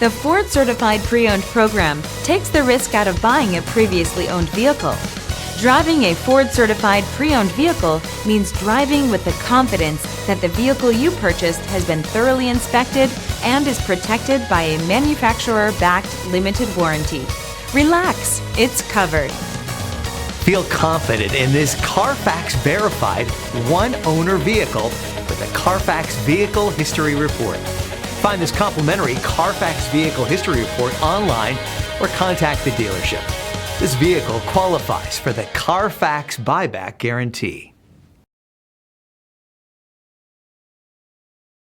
The Ford Certified Pre-Owned program takes the risk out of buying a previously owned vehicle. Driving a Ford Certified Pre-Owned vehicle means driving with the confidence that the vehicle you purchased has been thoroughly inspected and is protected by a manufacturer-backed limited warranty. Relax, it's covered. Feel confident in this Carfax verified one-owner vehicle with a Carfax Vehicle History Report. Find this complimentary Carfax Vehicle History Report online or contact the dealership. This vehicle qualifies for the Carfax Buyback Guarantee.